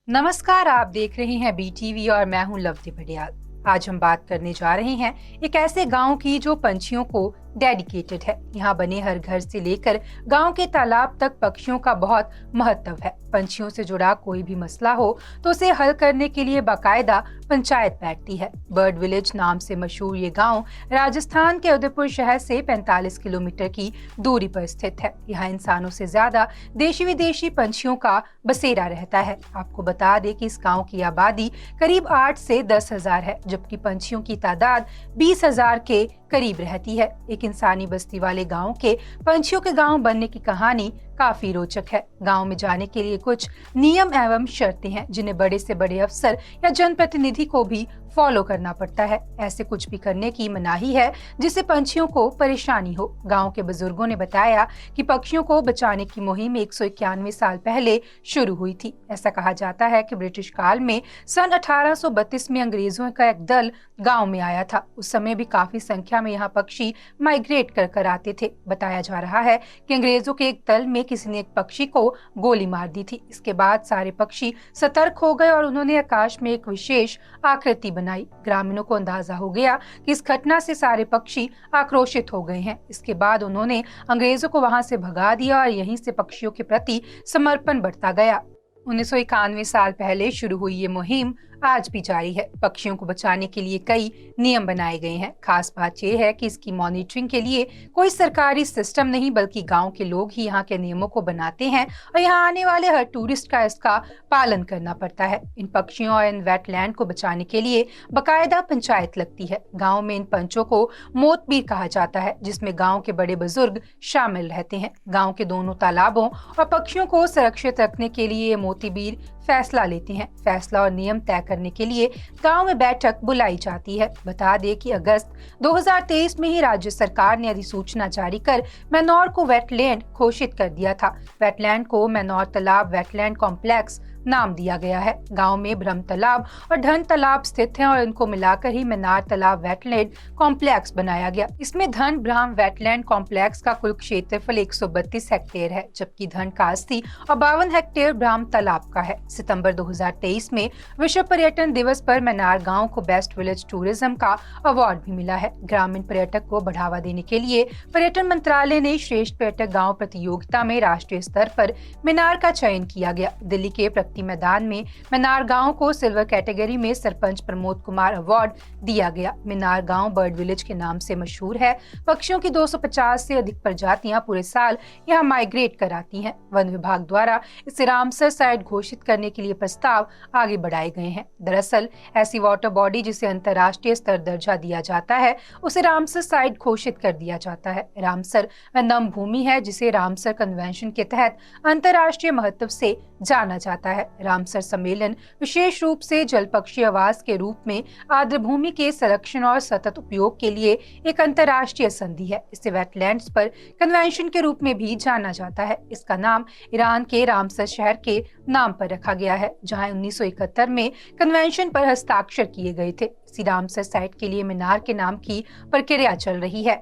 नमस्कार, आप देख रहे हैं बीटीवी और मैं हूं लवती भडियाल। आज हम बात करने जा रहे हैं एक ऐसे गांव की जो पंछियों को डेडिकेटेड है। यहाँ बने हर घर से लेकर गांव के तालाब तक पक्षियों का बहुत महत्व है। पंछियों से जुड़ा कोई भी मसला हो तो उसे हल करने के लिए बाकायदा पंचायत बैठती है। बर्ड विलेज नाम से मशहूर ये गांव राजस्थान के उदयपुर शहर से 45 किलोमीटर की दूरी पर स्थित है। यहाँ इंसानों से ज्यादा देशी विदेशी पंछियों का बसेरा रहता है। आपको बता दें कि इस गांव की आबादी करीब 8 से 10 हजार है, जबकि पंछियों की तादाद 20,000 के करीब रहती है। एक इंसानी बस्ती वाले गांव के पंछियों के गांव बनने की कहानी काफी रोचक है। गांव में जाने के लिए कुछ नियम एवं शर्तें हैं जिन्हें बड़े से बड़े अफसर या जनप्रतिनिधि को भी फॉलो करना पड़ता है। ऐसे कुछ भी करने की मनाही है जिससे पंछियों को परेशानी हो। गांव के बुजुर्गों ने बताया कि पक्षियों को बचाने की मुहिम 191 साल पहले शुरू हुई थी। ऐसा कहा जाता है कि ब्रिटिश काल में सन 1832 में अंग्रेजों का एक दल गांव में आया था। उस समय भी काफी संख्या में यहाँ पक्षी माइग्रेट कर आते थे। बताया जा रहा है कि अंग्रेजों के एक दल में किसी ने एक पक्षी को गोली मार दी थी। इसके बाद सारे पक्षी सतर्क हो गए और उन्होंने आकाश में एक विशेष आकृति बनाई। ग्रामीणों को अंदाजा हो गया कि इस घटना से सारे पक्षी आक्रोशित हो गए हैं। इसके बाद उन्होंने अंग्रेजों को वहां से भगा दिया और यहीं से पक्षियों के प्रति समर्पण बढ़ता गया। 1991 साल पहले शुरू हुई ये मुहिम आज भी जारी है। पक्षियों को बचाने के लिए कई नियम बनाए गए हैं। खास बात यह है कि इसकी मॉनिटरिंग के लिए कोई सरकारी सिस्टम नहीं, बल्कि गांव के लोग ही यहाँ के नियमों को बनाते हैं और यहाँ आने वाले हर टूरिस्ट का इसका पालन करना पड़ता है। इन पक्षियों और इन वेटलैंड को बचाने के लिए बाकायदा पंचायत लगती है। गाँव में इन पंचों को मोतबीर कहा जाता है, जिसमें गाँव के बड़े बुजुर्ग शामिल रहते हैं। गाँव के दोनों तालाबों और पक्षियों को सुरक्षित रखने के लिए मोतीबीर फैसला लेते हैं। फैसला और नियम तय करने के लिए गांव में बैठक बुलाई जाती है। बता दें कि अगस्त 2023 में ही राज्य सरकार ने अधिसूचना जारी कर मैनौर को वेटलैंड घोषित कर दिया था। वेटलैंड को मैनौर तालाब वेटलैंड कॉम्प्लेक्स नाम दिया गया है। गांव में ब्रह्म तालाब और धन तालाब स्थित हैं और इनको मिलाकर ही मैनार तालाब वेटलैंड कॉम्प्लेक्स बनाया गया। इसमें धन ब्रह्म वेटलैंड कॉम्प्लेक्स का कुल क्षेत्रफल 132 हेक्टेयर है, जबकि धन का 80 और 52 हेक्टेयर ब्रह्म तालाब का है। सितंबर 2023 में विश्व पर्यटन दिवस पर मैनार गाँव को बेस्ट विलेज टूरिज्म का अवार्ड भी मिला है। ग्रामीण पर्यटक को बढ़ावा देने के लिए पर्यटन मंत्रालय ने श्रेष्ठ पर्यटक गाँव प्रतियोगिता में राष्ट्रीय स्तर पर मैनार का चयन किया गया। दिल्ली के मैदान में मैनार गांव को सिल्वर कैटेगरी में सरपंच प्रमोद कुमार अवार्ड दिया गया। मैनार गांव बर्ड विलेज के नाम से मशहूर है। पक्षियों की 250 से अधिक प्रजातियां पूरे साल यहां माइग्रेट कराती हैं। वन विभाग द्वारा इसे रामसर साइट घोषित करने के लिए प्रस्ताव आगे बढ़ाए गए हैं। दरअसल ऐसी वाटर बॉडी जिसे अंतर्राष्ट्रीय स्तर दर्जा दिया जाता है, उसे रामसर साइट घोषित कर दिया जाता है। रामसर वह नम भूमि है जिसे रामसर कन्वेंशन के तहत अंतर्राष्ट्रीय महत्व से जाना जाता है। रामसर सम्मेलन विशेष रूप से जल पक्षी आवास के रूप में आर्द्र भूमि के संरक्षण और सतत उपयोग के लिए एक अंतर्राष्ट्रीय संधि है। इसे वेटलैंड्स पर कन्वेंशन के रूप में भी जाना जाता है। इसका नाम ईरान के रामसर शहर के नाम पर रखा गया है, जहां 1971 में कन्वेंशन पर हस्ताक्षर किए गए थे। इसी रामसर साइट के लिए मीनार के नाम की प्रक्रिया चल रही है।